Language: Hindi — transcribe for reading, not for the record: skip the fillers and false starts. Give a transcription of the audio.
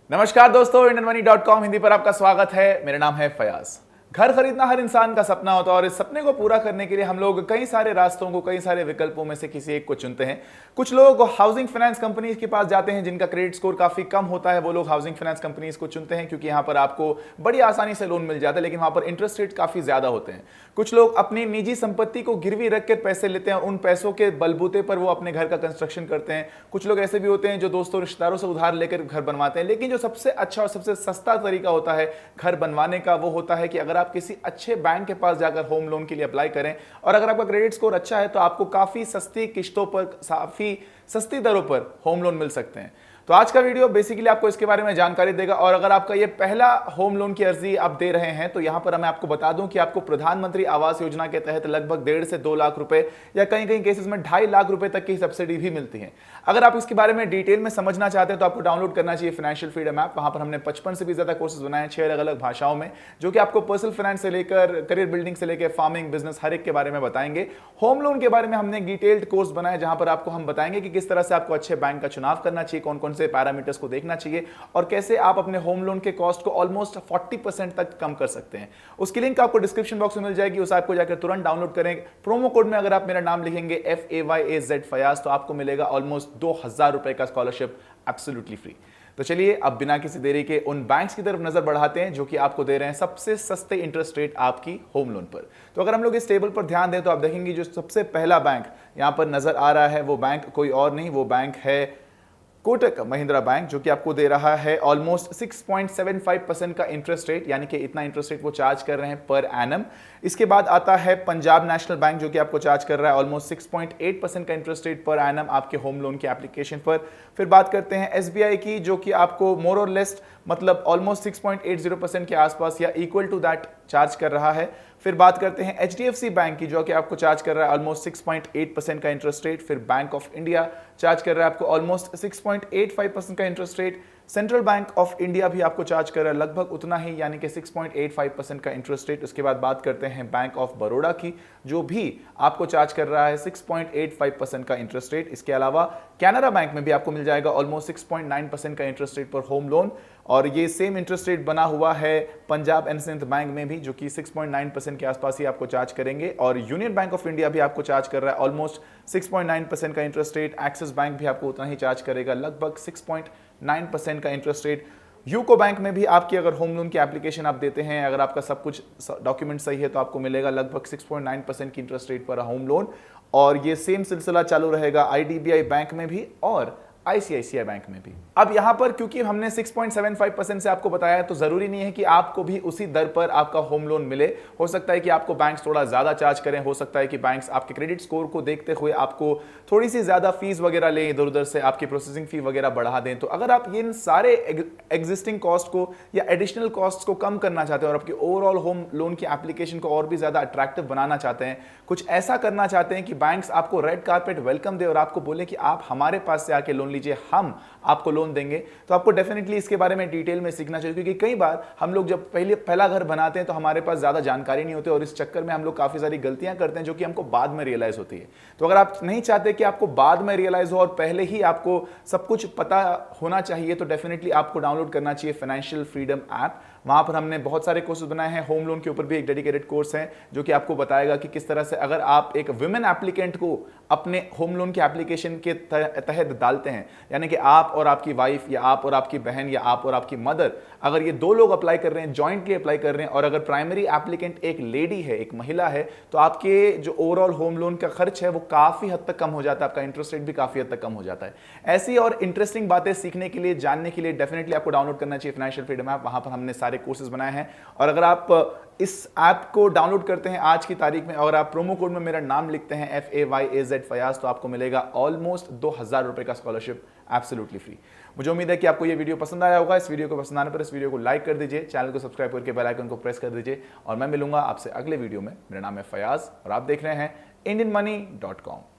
नमस्कार दोस्तों, IndianMoney.com हिंदी पर आपका स्वागत है। मेरा नाम है फयाज। घर खरीदना हर इंसान का सपना होता है और इस सपने को पूरा करने के लिए हम लोग कई सारे रास्तों को, कई सारे विकल्पों में से किसी एक को चुनते हैं। कुछ लोग हाउसिंग फाइनेंस कंपनीज के पास जाते हैं जिनका क्रेडिट स्कोर काफी कम होता है। वो लोग हाउसिंग फाइनेंस कंपनीज को चुनते हैं क्योंकि यहाँ पर आपको बड़ी आसानी से लोन मिल जाता है, लेकिन वहां पर इंटरेस्ट रेट काफी ज्यादा होते हैं। कुछ लोग अपनी निजी संपत्ति को गिरवी रख कर पैसे लेते हैं और उन पैसों के बलबूते पर वो अपने घर का कंस्ट्रक्शन करते हैं। कुछ लोग ऐसे भी होते हैं जो दोस्तों रिश्तेदारों से उधार लेकर घर बनवाते हैं। लेकिन जो सबसे अच्छा और सबसे सस्ता तरीका होता है घर बनवाने का, वो होता है कि अगर आप किसी अच्छे बैंक के पास जाकर होम लोन के लिए अप्लाई करें और अगर आपका क्रेडिट स्कोर अच्छा है तो आपको काफी सस्ती किश्तों पर, काफी सस्ती दरों पर होम लोन मिल सकते हैं। तो आज का वीडियो बेसिकली आपको इसके बारे में जानकारी देगा। और अगर आपका ये पहला होम लोन की अर्जी आप दे रहे हैं तो यहां पर मैं आपको बता दूं कि आपको प्रधानमंत्री आवास योजना के तहत लगभग 1.5 से 2 लाख रुपए या कहीं कहीं केसेस में 2.5 लाख रुपए तक की सब्सिडी भी मिलती है। अगर आप इसके बारे में डिटेल में समझना चाहते हैं तो आपको डाउनलोड करना चाहिए फाइनेंशियल फ्रीडम ऐप। वहां पर हमने 55 से भी ज्यादा कोर्सेज बनाए हैं 6 अलग अलग भाषाओं में, जो कि आपको पर्सनल फाइनेंस से लेकर करियर बिल्डिंग से लेकर फार्मिंग, बिजनेस, हर एक के बारे में बताएंगे। होम लोन के बारे में हमने डिटेल्ड कोर्स बनाया जहां पर आपको हम बताएंगे कि किस तरह से आपको अच्छे बैंक का चुनाव करना चाहिए, कौन कौन से पैरामीटर्स को देखना चाहिए और कैसे आप अपने होम लोन के कॉस्ट को ऑलमोस्ट 40% तक कम कर सकते हैं। उसकी लिंक आपको डिस्क्रिप्शन बॉक्स में मिल जाएगी। उस ऐप को जाकर तुरंत डाउनलोड करें। प्रोमो कोड में अगर आप मेरा नाम लिखेंगे FAYAZ फयाज तो आपको मिलेगा ऑलमोस्ट 2000 रुपए का स्कॉलरशिप एब्सोल्युटली फ्री। तो चलिए अब बिना किसी देरी के उन बैंक्स की तरफ नजर बढ़ाते हैं जो कि आपको दे रहे हैं सबसे सस्ते इंटरेस्ट रेट आपकी होम लोन पर। तो अगर हम लोग इस टेबल पर ध्यान दें तो आप देखेंगे जो सबसे पहला बैंक यहां पर नजर आ रहा है वो बैंक कोई और नहीं, वो बैंक है कोटक महिंद्रा बैंक, जो कि आपको दे रहा है ऑलमोस्ट 6.75% का इंटरेस्ट रेट, यानी कि इतना इंटरेस्ट रेट वो चार्ज कर रहे हैं पर एनम। इसके बाद आता है पंजाब नेशनल बैंक जो कि आपको चार्ज कर रहा है ऑलमोस्ट 6.8% का इंटरेस्ट रेट पर एनम आपके होम लोन की एप्लीकेशन पर। फिर बात करते हैं एसबीआई की, जो कि आपको मोर और लेस मतलब ऑलमोस्ट 6.80% के आसपास या इक्वल टू दैट चार्ज कर रहा है। फिर बात करते हैं एचडीएफसी बैंक की, जो कि आपको चार्ज कर रहा है ऑलमोस्ट 6.8% का इंटरेस्ट रेट। फिर बैंक ऑफ इंडिया चार्ज कर रहा है आपको ऑलमोस्ट 6.85% का interest rate. Central bank of India भी आपको चार्ज कर रहा है लगभग उतना ही, यानी कि 6.85% का इंटरेस्ट रेट। उसके बाद बात करते हैं बैंक ऑफ बड़ौदा की, जो भी आपको चार्ज कर रहा है 6.85% का इंटरेस्ट रेट। इसके अलावा कैनरा बैंक में भी आपको मिल जाएगा ऑलमोस्ट 6.9% का इंटरेस्ट रेट पर होम लोन। और ये सेम इंटरेस्ट रेट बना हुआ है पंजाब एंड सिंध बैंक में भी, जो कि 6.9% के आसपास ही आपको चार्ज करेंगे। और यूनियन बैंक ऑफ इंडिया भी आपको चार्ज कर रहा है ऑलमोस्ट 6.9% का इंटरेस्ट रेट। एक्सिस बैंक भी आपको उतना ही चार्ज करेगा, लगभग 6.9% का इंटरेस्ट रेट। यूको बैंक में भी आपकी अगर होम लोन की एप्लीकेशन आप देते हैं, अगर आपका सब कुछ डॉक्यूमेंट सही है तो आपको मिलेगा लगभग 6.9% की इंटरेस्ट रेट पर होम लोन। और ये सेम सिलसिला चालू रहेगा आईडीबीआई बैंक में भी और आईसीआईसीआई बैंक में भी। अब यहां पर क्योंकि हमने 6.75% से आपको बताया है तो जरूरी नहीं है कि आपको भी उसी दर पर आपका होम लोन मिले। हो सकता है कि आपको बैंक्स थोड़ा ज्यादा चार्ज करें, हो सकता है कि बैंक्स आपके क्रेडिट स्कोर को देखते हुए आपको थोड़ी सी ज्यादा फीस वगैरह लें, इधर उधर से आपकी प्रोसेसिंग फी वगैरह बढ़ा दें। तो अगर आप इन सारे एग्जिस्टिंग कॉस्ट को या एडिशनल कॉस्ट को कम करना चाहते हैं और आपकी ओवरऑल होम लोन की एप्लीकेशन को और भी ज्यादा अट्रैक्टिव बनाना चाहते हैं, कुछ ऐसा करना चाहते हैं कि बैंक्स आपको रेड कार्पेट वेलकम दे और आपको बोले कि आप हमारे पास से आके लोन लीजिए, हम आपको लोन देंगे, तो आपको डेफिनेटली इसके बारे में डिटेल में सीखना चाहिए। क्योंकि कई बार हम लोग जब पहला घर बनाते हैं तो हमारे पास ज्यादा जानकारी नहीं होती और इस चक्कर में हम लोग काफी सारी गलतियां करते हैं जो कि हमको बाद में रियलाइज होती है। तो अगर आप नहीं चाहते कि आपको बाद में रियलाइज हो और पहले ही आपको सब कुछ पता होना चाहिए, तो डेफिनेटली आपको डाउनलोड करना चाहिए फाइनेंशियल फ्रीडम ऐप। वहां पर हमने बहुत सारे कोर्सेज बनाए हैं। होम लोन के ऊपर भी एक डेडिकेटेड कोर्स है जो कि आपको बताएगा कि किस तरह से अगर आप एक वुमेन एप्लीकेंट को अपने होम लोन के एप्लीकेशन के तहत डालते हैं, यानी कि आप और आपकी वाइफ या आप और आपकी बहन या आप और आपकी मदर, अगर ये दो लोग अप्लाई कर रहे हैं, जॉइंटली अप्लाई कर रहे हैं और अगर प्राइमरी एप्लीकेंट एक लेडी है, एक महिला है, तो आपके जो ओवरऑल होम लोन का खर्च है वो काफी हद तक कम हो जाता है, आपका इंटरेस्ट रेट भी काफी हद तक कम हो जाता है। ऐसी और इंटरेस्टिंग बातें सीखने के लिए, जानने के लिए डेफिनेटली आपको डाउनलोड करना चाहिए फाइनेंशियल फ्रीडम ऐप। वहां पर हमने सारे कोर्सेज बनाए हैं और अगर आप इस ऐप को डाउनलोड करते हैं आज की तारीख में और आप प्रोमो कोड में मेरा नाम लिखते हैं FAYAZ फयाज, तो आपको मिलेगा ऑलमोस्ट 2000 रुपए का स्कॉलरशिप एब्सोल्युटली फ्री। मुझे उम्मीद है कि आपको ये वीडियो पसंद आया होगा। इस वीडियो को पसंद आने पर इस वीडियो को लाइक कर दीजिए, चैनल को सब्सक्राइब करके बेल आइकन को प्रेस कर दीजिए और मैं मिलूंगा आपसे अगले वीडियो में। मेरा नाम है फयाज और आप देख रहे हैं IndianMoney.com।